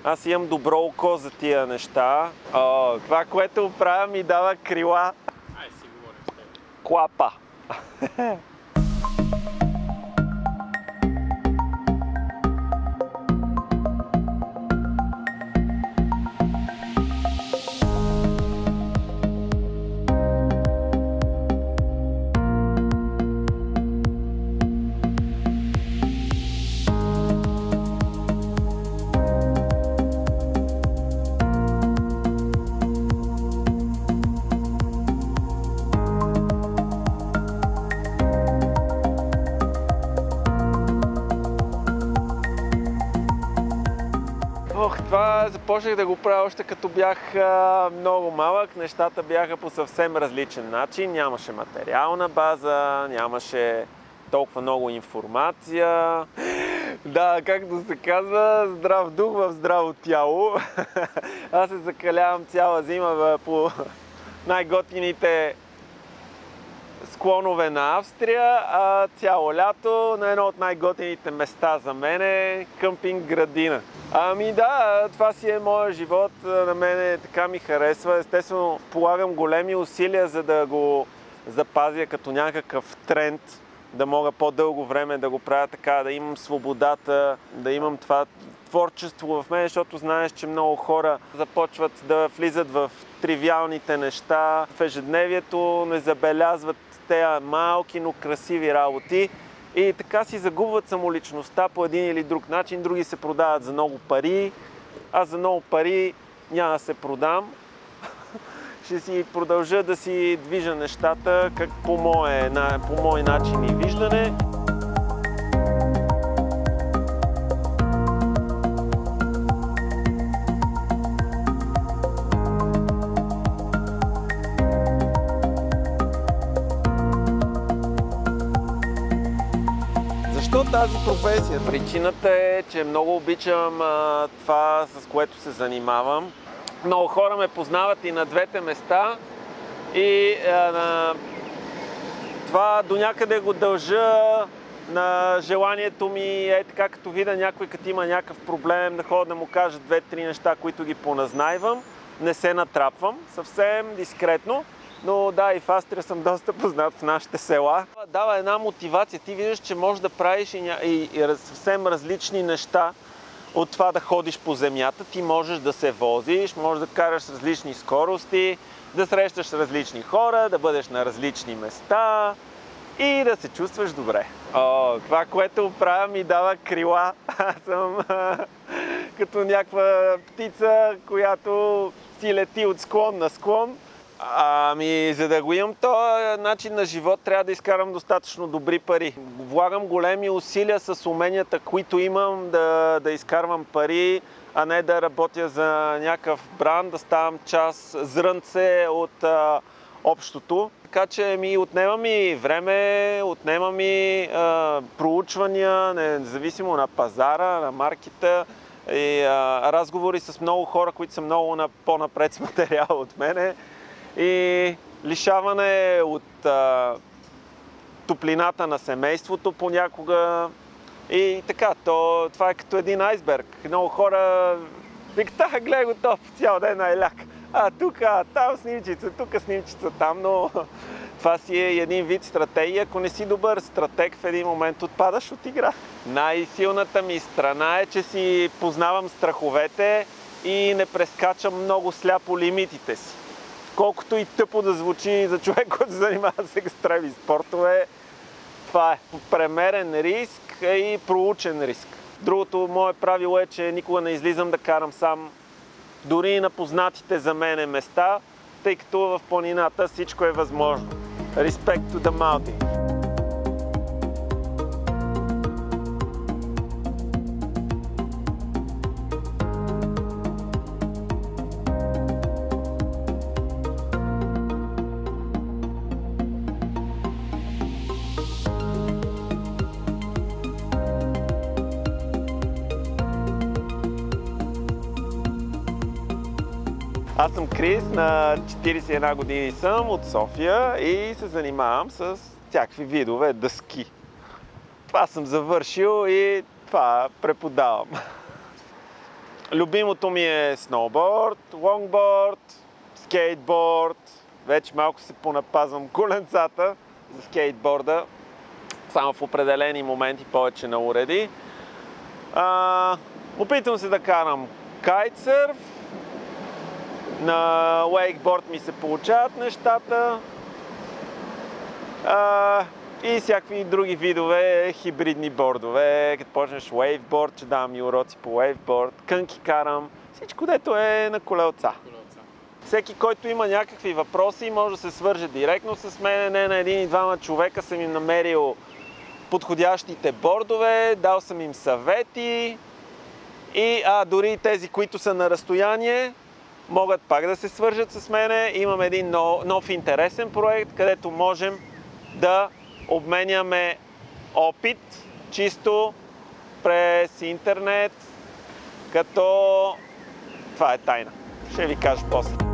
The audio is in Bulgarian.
Аз имам добро око за тия неща. Това, което правя, ми дава крила. Ай, си говорим с теб. Клапа. Това започнах да го правя още като бях много малък. Нещата бяха по съвсем различен начин. Нямаше материална база, нямаше толкова много информация. Да, както се казва, здрав дух в здраво тяло. Аз се закалявам цяла зима по най-готините склонове на Австрия, а цяло лято на едно от най-готините места за мен е къмпинг градина. Ами да, това си е моят живот, на мене така ми харесва. Естествено, полагам големи усилия, за да го запазя като някакъв тренд, да мога по-дълго време да го правя така, да имам свободата, да имам това творчество в мен, защото знаеш, че много хора започват да влизат в тривиалните неща, в ежедневието не забелязват тези малки, но красиви работи и така си загубват самоличността по един или друг начин. Други се продават за много пари, аз за много пари няма да се продам. Ще си продължа да си движа нещата как по мой начин и виждане. Защо тази професия? Причината е, че много обичам това, с което се занимавам. Много хора ме познават и на двете места и това до някъде го дължа на желанието ми, така като видя някой, като има някакъв проблем, да ходя да му кажа 2-3 неща, които ги поназнайвам. Не се натрапвам, съвсем дискретно. Но да, и в Австрия съм доста познат в нашите села. Дава една мотивация. Ти виждаш, че можеш да правиш и съвсем различни неща от това да ходиш по земята. Ти можеш да се возиш, можеш да караш с различни скорости, да срещаш различни хора, да бъдеш на различни места и да се чувстваш добре. Това, което правя, ми дава крила. Аз съм като някаква птица, която си лети от склон на склон. Ами, за да го имам този начин на живот, трябва да изкарам достатъчно добри пари. Влагам големи усилия с уменията, които имам, да изкарвам пари, а не да работя за някакъв бранд, да ставам част, зрънце от общото. Така че отнема ми време, отнема ми проучвания, независимо на пазара, на маркета и разговори с много хора, които са много по-напред с материал от мене. И лишаване от топлината на семейството понякога. И така, това е като един айсберг. Много хора викат, гледай го то цял ден най-ляк. Тук, там снимчица, тук снимчица, там, но това си е един вид стратегия. Ако не си добър стратег, в един момент отпадаш от игра. Най-силната ми страна е, че си познавам страховете и не прескачам много сляпо лимитите си. Колкото и тъпо да звучи за човек, който се занимава с екстремни спортове, това е премерен риск и проучен риск. Другото мое правило е, че никога не излизам да карам сам, дори и на познатите за мене места, тъй като в планината всичко е възможно. Respect to the mountain. Аз съм Крис, на 41 години съм, от София и се занимавам с всякакви видове дъски. Това съм завършил и това преподавам. Любимото ми е сноуборд, лонгборд, скейтборд. Вече малко се понапазвам коленцата за скейтборда. Само в определени моменти повече на уреди. Опитвам се да карам кайтсърф. На уейкборд ми се получават нещата. И всякакви други видове хибридни бордове. Като почнеш уейвборд, ще давам и уроци по уейвборд. Кънки карам. Всичко, дето е на колелца. Всеки, който има някакви въпроси, може да се свърже директно с мен. Не на един и двама човека съм им намерил подходящите бордове, дал съм им съвети. И дори тези, които са на разстояние, могат пак да се свържат с мене. Имам един нов интересен проект, където можем да обменяме опит чисто през интернет, като това е тайна. Ще ви кажа после.